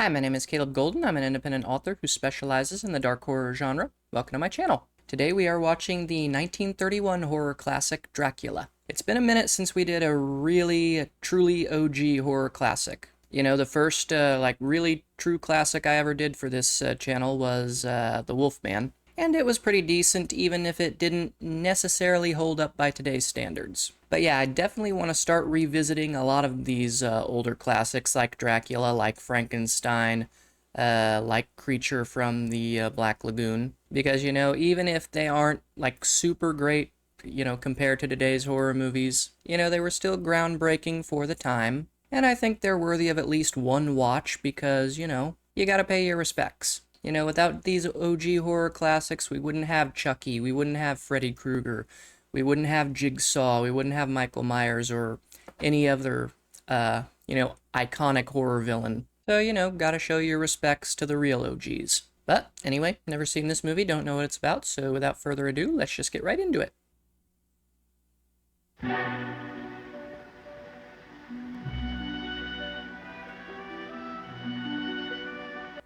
Hi, my name is Caleb Golden. I'm an independent author who specializes in the dark horror genre. Welcome to my channel. Today we are watching the 1931 horror classic Dracula. It's been a minute since we did a really, truly OG horror classic. You know, the first, really true classic I ever did for this channel was The Wolfman. And it was pretty decent, even if it didn't necessarily hold up by today's standards. But yeah, I definitely want to start revisiting a lot of these older classics, like Dracula, like Frankenstein, like Creature from the Black Lagoon. Because, you know, even if they aren't, like, super great, you know, compared to today's horror movies, you know, they were still groundbreaking for the time. And I think they're worthy of at least one watch because, you know, you gotta pay your respects. You know, without these OG horror classics, we wouldn't have Chucky, we wouldn't have Freddy Krueger, we wouldn't have Jigsaw, we wouldn't have Michael Myers or any other, iconic horror villain. So, you know, gotta show your respects to the real OGs. But, anyway, never seen this movie, don't know what it's about, so without further ado, let's just get right into it.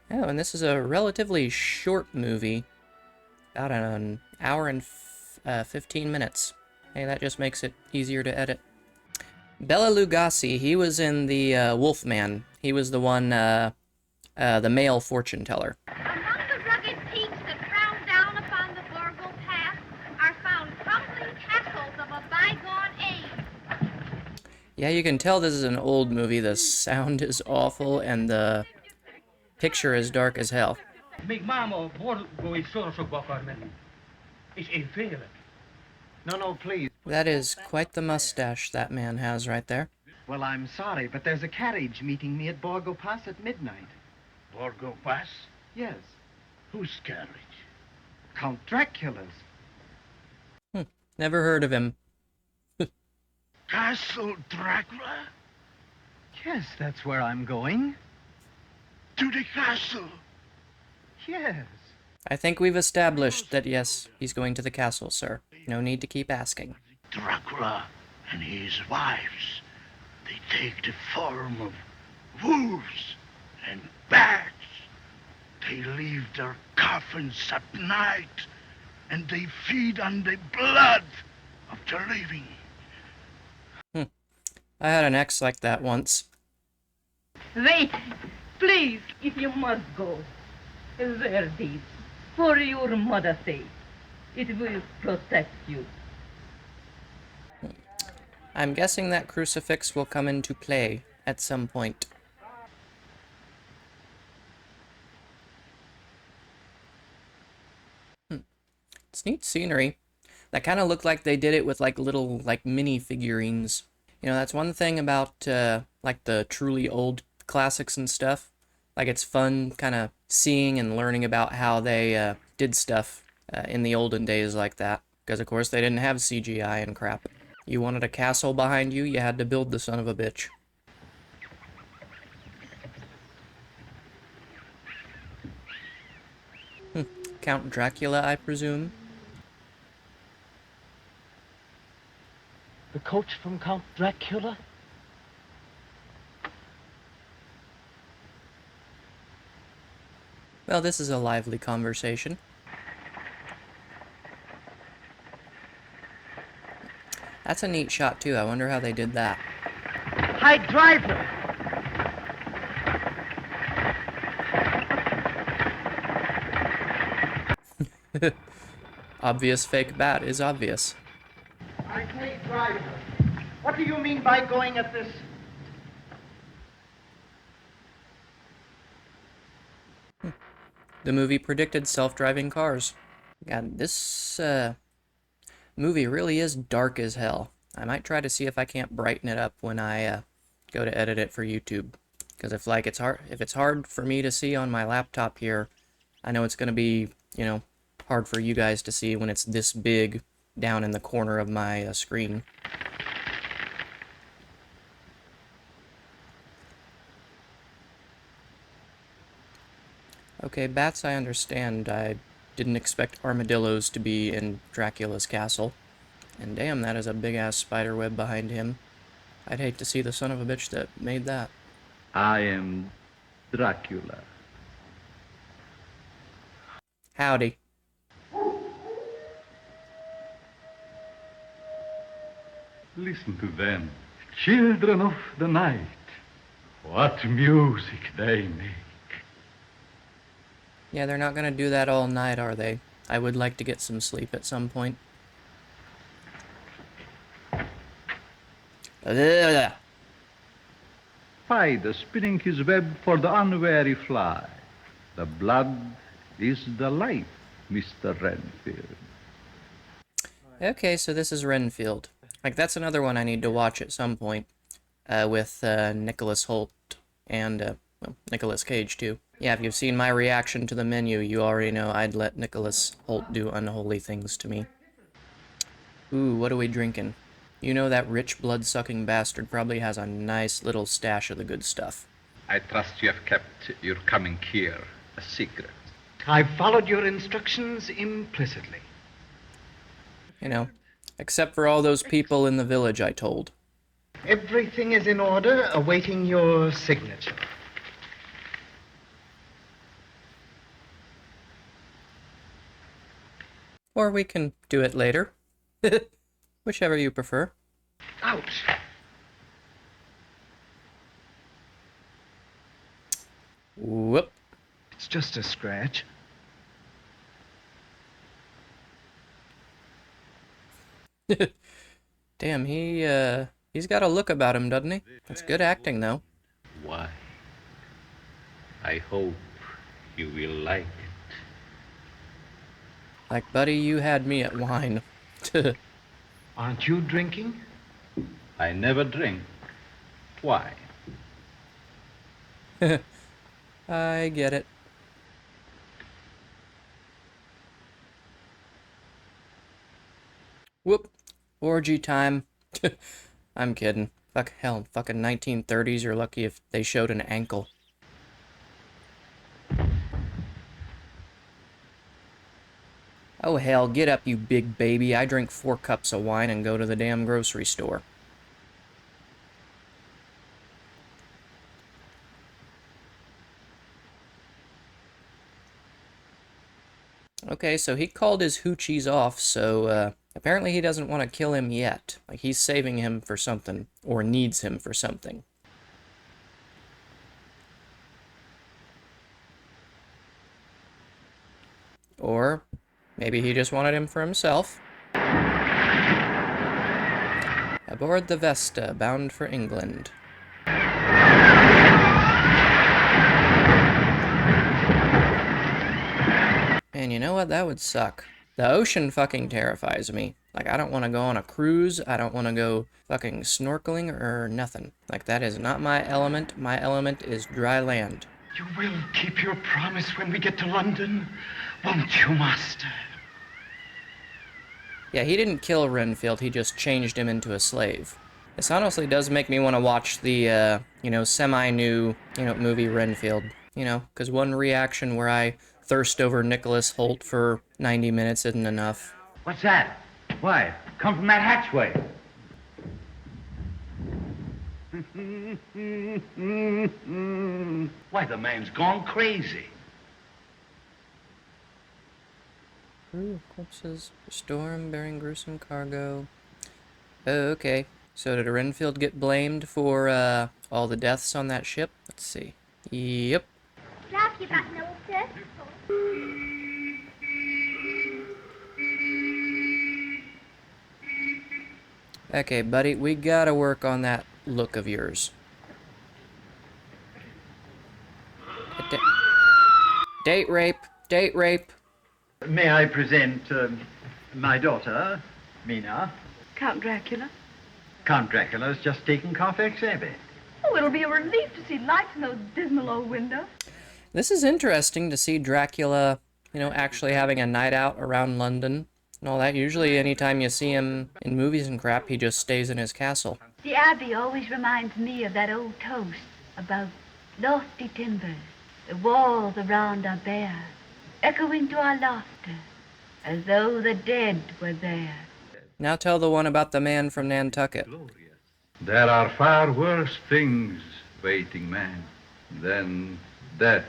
Oh, and this is a relatively short movie. About an hour and 15 minutes. Hey, that just makes it easier to edit. Bela Lugosi, he was in the Wolfman. He was the one, the male fortune teller. Among the rugged peaks that frown down upon the Borgo Pass are found crumbling castles of a bygone age. Yeah, you can tell this is an old movie. The sound is awful, and the picture is dark as hell. No, please. That is quite the mustache that man has right there. Well, I'm sorry, but there's a carriage meeting me at Borgo Pass at midnight. Borgo Pass? Yes, Whose carriage? Count Dracula's. Never heard of him. Castle Dracula? Yes, that's where I'm going. To the castle? Yes. I think we've established that, yes, he's going to the castle, sir. No need to keep asking. Dracula and his wives, they take the form of wolves and bats. They leave their coffins at night, and they feed on the blood of the living. I had an ex like that once. Wait, please, if you must go, wear these for your mother's sake. It will protect you. I'm guessing that crucifix will come into play at some point. It's neat scenery. That kind of looked like they did it with like little mini figurines. You know, that's one thing about like the truly old classics and stuff. Like it's fun kind of seeing and learning about how they did stuff in the olden days like that. Because of course they didn't have CGI and crap. You wanted a castle behind you, you had to build the son of a bitch. Count Dracula, I presume? The coach from Count Dracula? Well, this is a lively conversation. That's a neat shot, too. I wonder how they did that. Hi, driver! Obvious fake bat is obvious. I say, driver, what do you mean by going at this? The movie predicted self-driving cars. God, this movie really is dark as hell. I might try to see if I can't brighten it up when I go to edit it for YouTube. Because if it's hard for me to see on my laptop here, I know it's gonna be, you know, hard for you guys to see when it's this big down in the corner of my screen. Okay, bats I understand. I didn't expect armadillos to be in Dracula's castle. And damn, that is a big-ass spider web behind him. I'd hate to see the son of a bitch that made that. I am Dracula. Howdy. Listen to them, children of the night. What music they make. Yeah, they're not gonna do that all night, are they? I would like to get some sleep at some point. Spider spinning his web for the unwary fly. The blood is the life, Mr. Renfield. Okay, so this is Renfield. Like, that's another one I need to watch at some point. With Nicholas Hoult and, well, Nicolas Cage, too. Yeah, if you've seen my reaction to the menu, you already know I'd let Nicholas Hoult do unholy things to me. Ooh, what are we drinking? You know that rich blood-sucking bastard probably has a nice little stash of the good stuff. I trust you have kept your coming here a secret. I've followed your instructions implicitly. You know, except for all those people in the village I told. Everything is in order, awaiting your signature. Or we can do it later. Whichever you prefer. Ouch! Whoop. It's just a scratch. Damn, he's got a look about him, doesn't he? That's good acting, though. Why? I hope you will like it. Like, buddy, you had me at wine. Aren't you drinking? I never drink. Why? I get it. Whoop. Orgy time. I'm kidding. Fuck, hell, fucking 1930s, you're lucky if they showed an ankle. Oh hell, get up, you big baby. I drink 4 cups of wine and go to the damn grocery store. Okay, so he called his hoochies off, so, apparently he doesn't want to kill him yet. Like, he's saving him for something, or needs him for something. Or maybe he just wanted him for himself. Aboard the Vesta, bound for England. Man, you know what? That would suck. The ocean fucking terrifies me. Like, I don't want to go on a cruise. I don't want to go fucking snorkeling or nothing. Like, that is not my element. My element is dry land. You will keep your promise when we get to London, won't you, Master? Yeah, he didn't kill Renfield. He just changed him into a slave. This honestly does make me want to watch the, you know, semi-new, movie Renfield. You know, because one reaction where I thirst over Nicholas Hoult for 90 minutes isn't enough. What's that? Why? Come from that hatchway. Why, the man's gone crazy. Crew of corpses, storm bearing gruesome cargo. Oh, okay. So did Renfield get blamed for, all the deaths on that ship? Let's see. Yep. Dracula got no sister. Okay, buddy, we gotta work on that look of yours. Date rape! Date rape! May I present my daughter, Mina? Count Dracula? Count Dracula's just taken Carfax Abbey. Oh, it'll be a relief to see lights in those dismal old windows. This is interesting to see Dracula, actually having a night out around London and all that. Usually anytime you see him in movies and crap, he just stays in his castle. The Abbey always reminds me of that old toast about lofty timbers. The walls around are bare, echoing to our laughter, as though the dead were there. Now tell the one about the man from Nantucket. There are far worse things waiting man than death.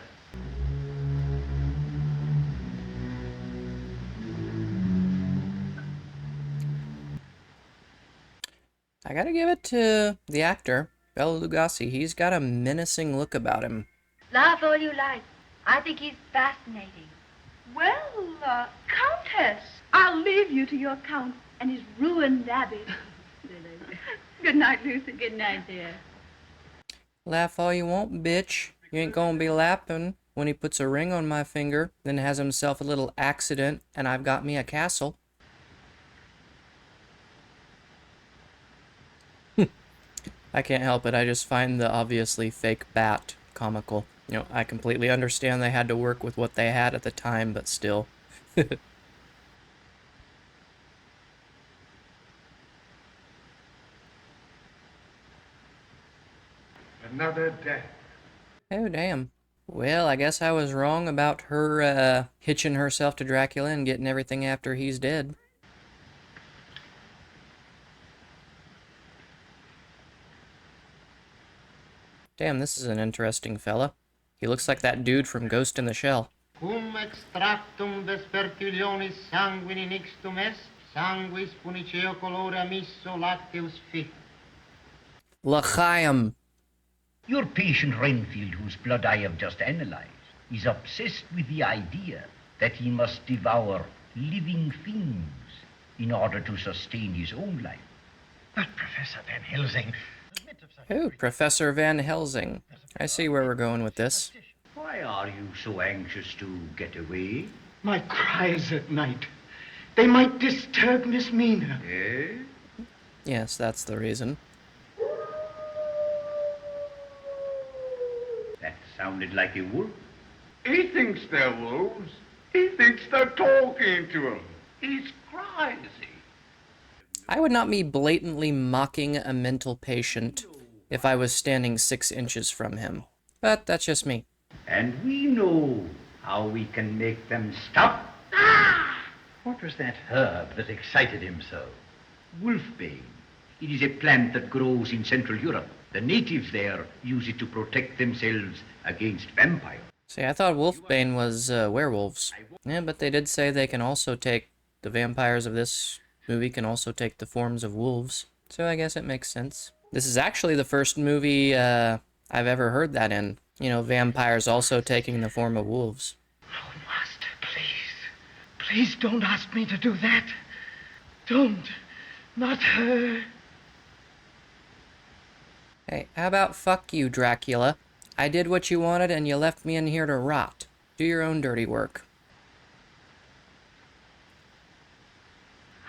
I gotta give it to the actor, Bela Lugosi. He's got a menacing look about him. Laugh all you like. I think he's fascinating. Well, Countess, I'll leave you to your count and his ruined abbey. Good night, Lucy. Good night, dear. Laugh all you want, bitch. You ain't gonna be laughing when he puts a ring on my finger, then has himself a little accident, and I've got me a castle. I can't help it. I just find the obviously fake bat comical. You know, I completely understand they had to work with what they had at the time, but still. Another death. Oh, damn. Well, I guess I was wrong about her, hitching herself to Dracula and getting everything after he's dead. Damn, this is an interesting fella. He looks like that dude from Ghost in the Shell. Cum extractum vespertilionis sanguini nixtum est, sanguis puniceo colore amisso lacteus fit. L'chaim. Your patient Renfield, whose blood I have just analyzed, is obsessed with the idea that he must devour living things in order to sustain his own life. But Professor Van Helsing... Oh, Professor Van Helsing. I see where we're going with this. Why are you so anxious to get away? My cries at night. They might disturb Miss Mina. Eh? Yes, that's the reason. That sounded like a wolf. He thinks they're wolves. He thinks they're talking to him. He's crazy. I would not be blatantly mocking a mental patient if I was standing 6 inches from him. But that's just me. And we know how we can make them stop. What was that herb that excited him so? Wolfbane. It is a plant that grows in Central Europe. The natives there use it to protect themselves against vampires. See, I thought Wolfbane was werewolves. Yeah, but they did say they can also take... The vampires of this movie can also take the forms of wolves. So I guess it makes sense. This is actually the first movie I've ever heard that in. You know, vampires also taking the form of wolves. Oh, Master, please. Please don't ask me to do that. Don't. Not her. Hey, how about fuck you, Dracula? I did what you wanted and you left me in here to rot. Do your own dirty work.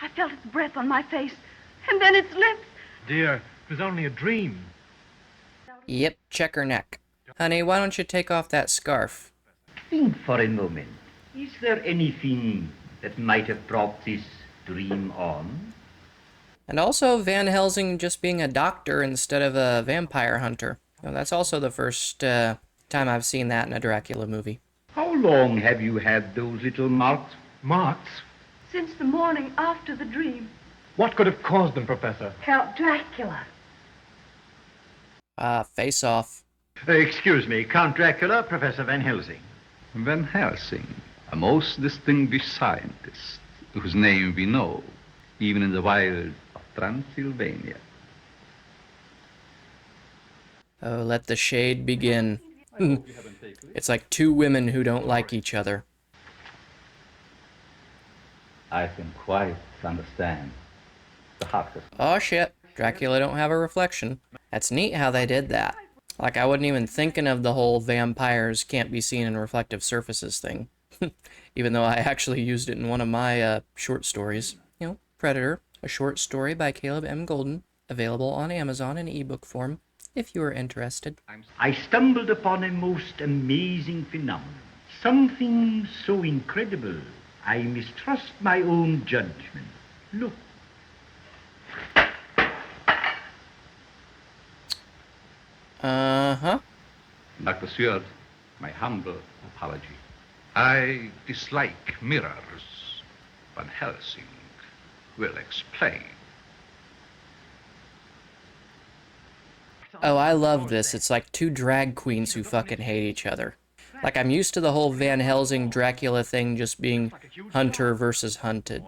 I felt its breath on my face, and then its lips. Dear, it was only a dream. Yep, check her neck. Honey, why don't you take off that scarf? Think for a moment. Is there anything that might have brought this dream on? And also Van Helsing just being a doctor instead of a vampire hunter. Well, that's also the first time I've seen that in a Dracula movie. How long have you had those little marks? Marks? Since the morning after the dream. What could have caused them, Professor? Count Dracula. Face off. Excuse me, Count Dracula, Professor Van Helsing. Van Helsing, a most distinguished scientist, whose name we know, even in the wild of Transylvania. Oh, let the shade begin. It's like two women who don't like each other. I can quite understand the heart of... Oh shit, Dracula don't have a reflection. That's neat how they did that. Like, I wasn't even thinking of the whole vampires can't be seen in reflective surfaces thing. Even though I actually used it in one of my short stories. You know, Predator, a short story by Caleb M. Golden, available on Amazon in ebook form, if you are interested. I stumbled upon a most amazing phenomenon. Something so incredible, I mistrust my own judgment. Look. Uh-huh. Dr. Seward, my humble apology. I dislike mirrors. Van Helsing will explain. Oh, I love this. It's like two drag queens who fucking hate each other. Like, I'm used to the whole Van Helsing Dracula thing just being hunter versus hunted.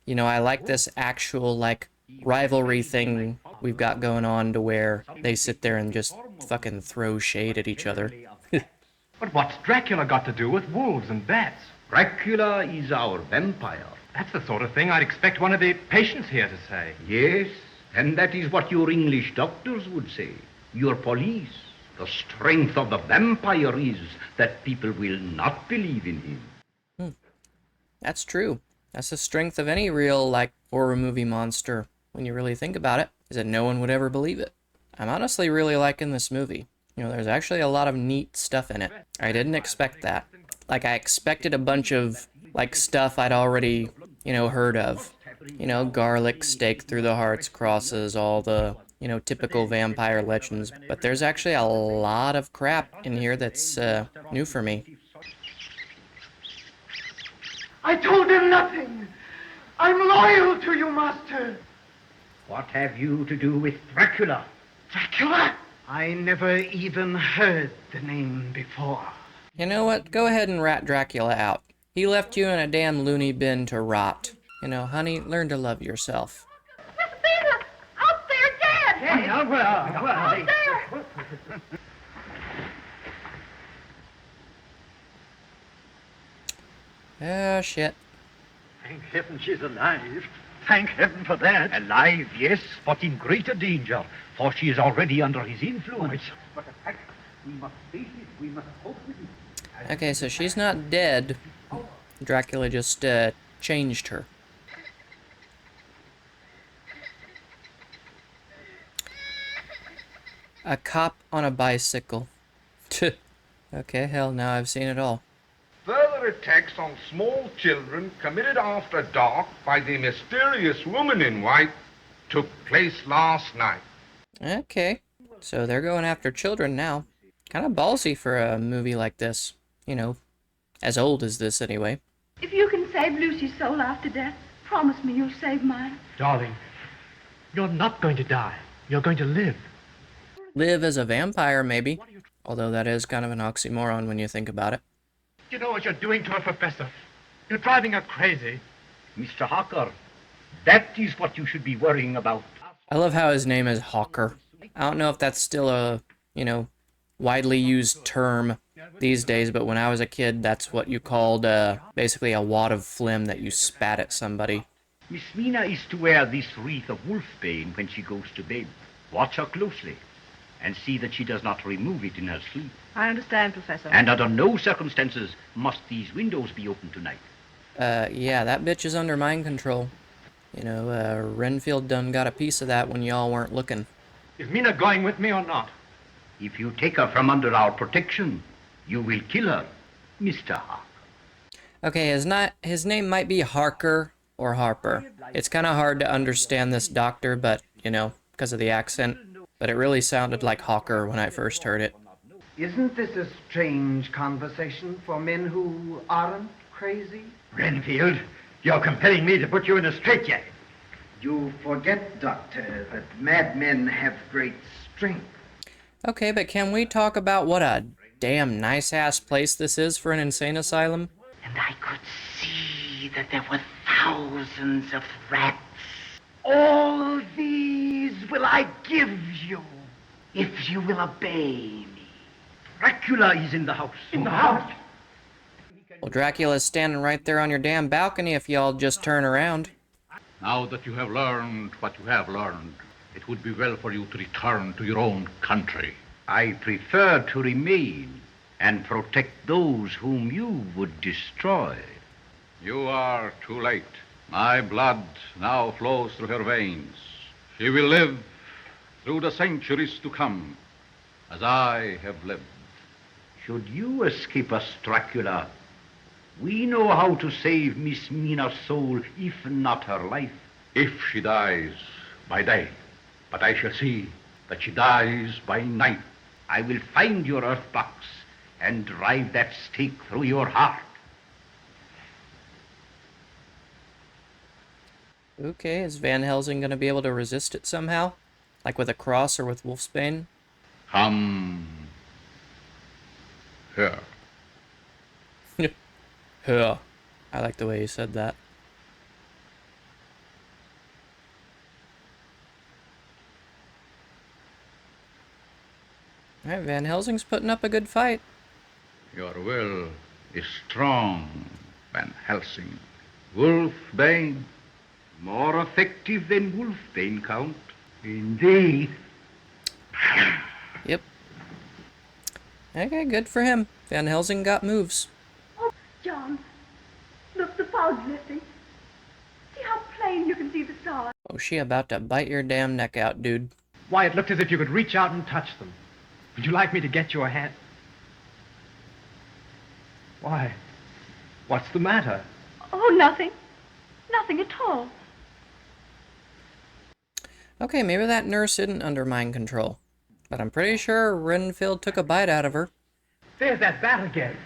You know, I like this actual, like, rivalry thing we've got going on to where they sit there and just fucking throw shade at each other. But what's Dracula got to do with wolves and bats? Dracula is our vampire. That's the sort of thing I'd expect one of the patients here to say. Yes, and that is what your English doctors would say. Your police. The strength of the vampire is that people will not believe in him. That's true. That's the strength of any real, like, horror movie monster, when you really think about it, is that no one would ever believe it. I'm honestly really liking this movie. You know, there's actually a lot of neat stuff in it. I didn't expect that. Like, I expected a bunch of, like, stuff I'd already, you know, heard of. You know, garlic, stake through the heart's crosses, all the, you know, typical vampire legends. But there's actually a lot of crap in here that's new for me. I told him nothing. I'm loyal to you, Master. What have you to do with Dracula? Dracula? I never even heard the name before. You know what? Go ahead and rat Dracula out. He left you in a damn loony bin to rot. You know, honey, learn to love yourself. Miss Beta, out there dead! Hey, Out there! Oh, shit. Thank heaven she's alive. Thank heaven for that. Alive, yes, but in greater danger, for she is already under his influence. But the fact, we must face it, we must cope with it. Okay, so she's not dead. Dracula just, changed her. A cop on a bicycle. Okay, hell, now I've seen it all. Further attacks on small children committed after dark by the mysterious woman in white took place last night. Okay, so they're going after children now. Kind of ballsy for a movie like this. You know, as old as this anyway. If you can save Lucy's soul after death, promise me you'll save mine. Darling, you're not going to die. You're going to live. Live as a vampire, maybe. Although that is kind of an oxymoron when you think about it. You know what you're doing to her, Professor? You're driving her crazy. Mr. Hawker, that is what you should be worrying about. I love how his name is Hawker. I don't know if that's still a, you know, widely used term these days, but when I was a kid, that's what you called, basically a wad of phlegm that you spat at somebody. Miss Mina is to wear this wreath of wolfbane when she goes to bed. Watch her closely, and see that she does not remove it in her sleep. I understand, Professor. And under no circumstances must these windows be open tonight. Yeah, that bitch is under mind control. You know, Renfield done got a piece of that when y'all weren't looking. Is Mina going with me or not? If you take her from under our protection, you will kill her, Mr. Hawker. Okay, his name might be Harker or Harper. It's kind of hard to understand this doctor, but, you know, because of the accent. But it really sounded like Hawker when I first heard it. Isn't this a strange conversation for men who aren't crazy? Renfield, you're compelling me to put you in a straitjacket. You forget, Doctor, that madmen have great strength. Okay, but can we talk about what a damn nice-ass place this is for an insane asylum? And I could see that there were thousands of rats. All these will I give you, if you will obey me. Dracula is in the house. In the house? Well, Dracula's standing right there on your damn balcony if y'all just turn around. Now that you have learned what you have learned, it would be well for you to return to your own country. I prefer to remain and protect those whom you would destroy. You are too late. My blood now flows through her veins. She will live through the centuries to come, as I have lived. Should you escape us, Dracula, we know how to save Miss Mina's soul, if not her life. If she dies by day, but I shall see that she dies by night. I will find your earth box and drive that stake through your heart. Okay, is Van Helsing gonna be able to resist it somehow? Like with a cross or with wolfsbane? Come here. Huh. I like the way you said that. Alright, Van Helsing's putting up a good fight. Your will is strong, Van Helsing. Wolfbane. More effective than Wolfbane, Count. Indeed. Yep. Okay, good for him. Van Helsing got moves. Oh, John, look, the fog's lifting. See how plain you can see the stars. Oh, she about to bite your damn neck out, dude. Why, it looked as if you could reach out and touch them. Would you like me to get your hand? Why? What's the matter? Oh, nothing. Nothing at all. Okay, maybe that nurse isn't under mind control. But I'm pretty sure Renfield took a bite out of her. There's that bat again.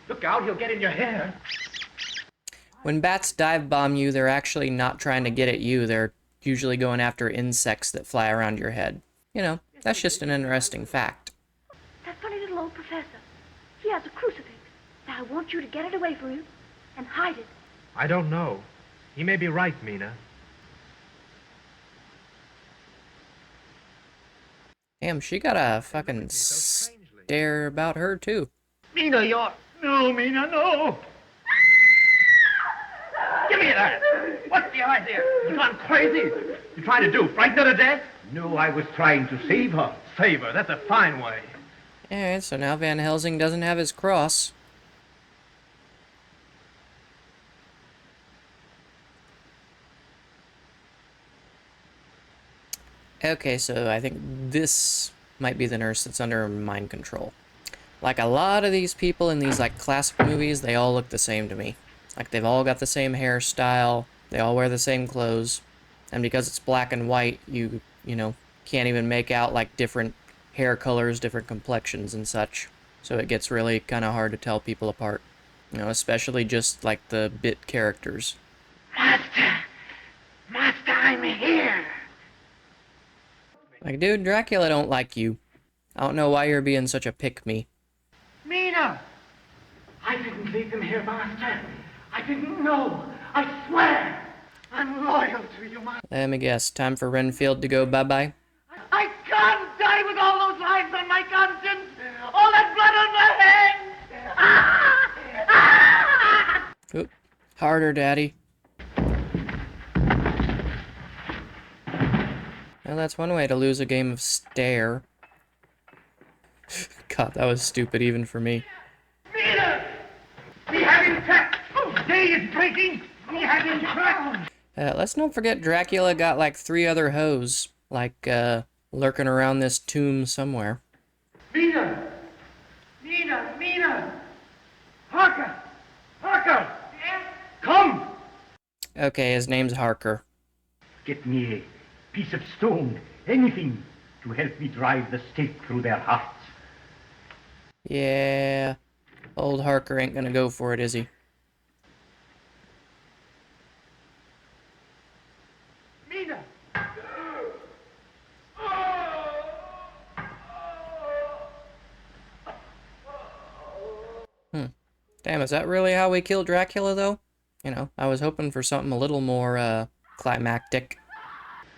Look out, he'll get in your hair. When bats dive bomb you, they're actually not trying to get at you. They're usually going after insects that fly around your head. You know, that's just an interesting fact. That funny little old professor. He has a crucifix. Now I want you to get it away from you and hide it. I don't know. He may be right, Mina. Damn, she got a fucking stare about her, too. Mina, you're... No, Mina, no! Give me that! What's the idea? You gone crazy? You trying to do? Frighten her to death? No, I was trying to save her. Save her, that's a fine way. Alright, so now Van Helsing doesn't have his cross. Okay, so I think this might be the nurse that's under mind control. Like a lot of these people in these like classic movies, they all look the same to me. Like they've all got the same hairstyle, they all wear the same clothes, and because it's black and white, you know, can't even make out like different hair colors, different complexions and such. So it gets really kind of hard to tell people apart. You know, especially just like the bit characters. Master! Master, I'm here! Like, dude, Dracula don't like you. I don't know why you're being such a pick-me. Mina! I didn't leave him here, Master. I didn't know. I swear. I'm loyal to you, Master. Let me guess, time for Renfield to go bye-bye? I can't die with all those lives on my conscience. All that blood on my hands. Ah! Ah! Oop. Harder, Daddy. Well, that's one way to lose a game of Stare. God, that was stupid even for me. Mina! We have him trapped. Day is breaking. We have him trapped. Let's not forget Dracula got like 3 other hoes, like, lurking around this tomb somewhere. Mina! Mina! Mina! Harker! Harker! Yes? Come! Okay, his name's Harker. Get me a piece of stone, anything, to help me drive the stake through their hearts. Yeah, old Harker ain't gonna go for it, is he? Mina! Damn, is that really how we kill Dracula, though? You know, I was hoping for something a little more, climactic.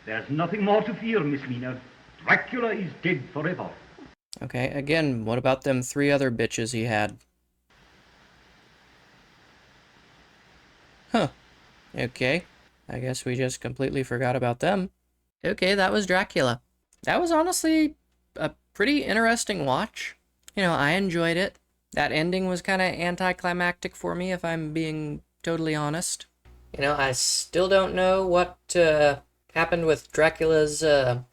There's nothing more to fear, Miss Mina. Dracula is dead forever. Okay, again, what about them 3 other bitches he had? Huh. Okay. I guess we just completely forgot about them. Okay, that was Dracula. That was honestly a pretty interesting watch. You know, I enjoyed it. That ending was kind of anticlimactic for me, if I'm being totally honest. You know, I still don't know what happened with Dracula's,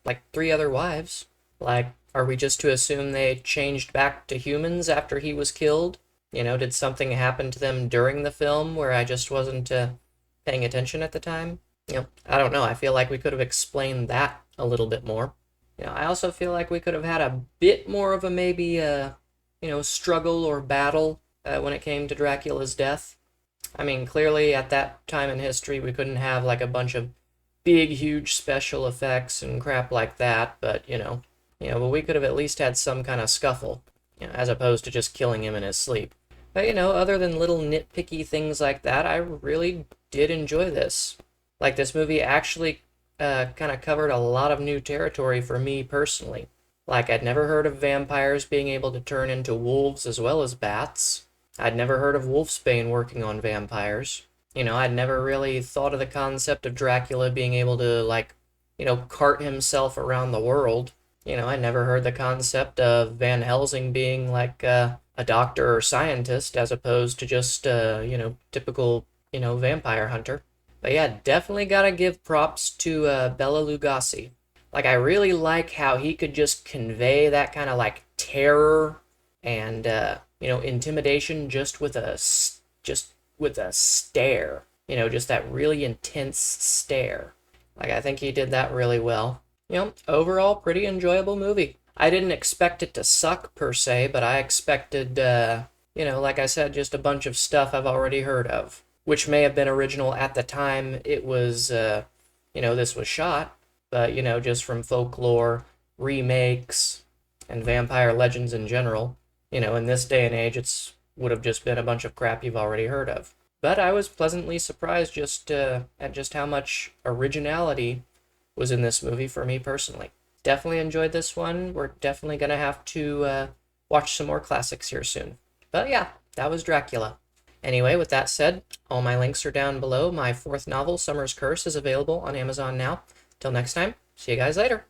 like, 3 other wives. Like, are we just to assume they changed back to humans after he was killed? You know, did something happen to them during the film where I just wasn't paying attention at the time? You know, I don't know. I feel like we could have explained that a little bit more. You know, I also feel like we could have had a bit more of a maybe, you know, struggle or battle when it came to Dracula's death. I mean, clearly at that time in history we couldn't have like a bunch of big, huge special effects and crap like that, but, but we could have at least had some kind of scuffle, you know, as opposed to just killing him in his sleep. But, other than little nitpicky things like that, I really did enjoy this. Like, this movie actually kind of covered a lot of new territory for me personally. Like, I'd never heard of vampires being able to turn into wolves as well as bats. I'd never heard of wolfsbane working on vampires. I'd never really thought of the concept of Dracula being able to, like, cart himself around the world. I never heard the concept of Van Helsing being like a doctor or scientist as opposed to just, typical, vampire hunter. But yeah, definitely gotta give props to Bela Lugosi. Like, I really like how he could just convey that kind of like terror and, intimidation just with a stare. Just that really intense stare. Like, I think he did that really well. Overall, pretty enjoyable movie. I didn't expect it to suck, per se, but I expected, like I said, just a bunch of stuff I've already heard of, which may have been original at the time it was, this was shot, but, just from folklore, remakes, and vampire legends in general, in this day and age, would have just been a bunch of crap you've already heard of. But I was pleasantly surprised at just how much originality was in this movie for me personally. Definitely enjoyed this one. We're definitely going to have to watch some more classics here soon. But yeah, that was Dracula. Anyway, with that said, all my links are down below. My fourth novel, Summer's Curse, is available on Amazon now. Till next time, see you guys later.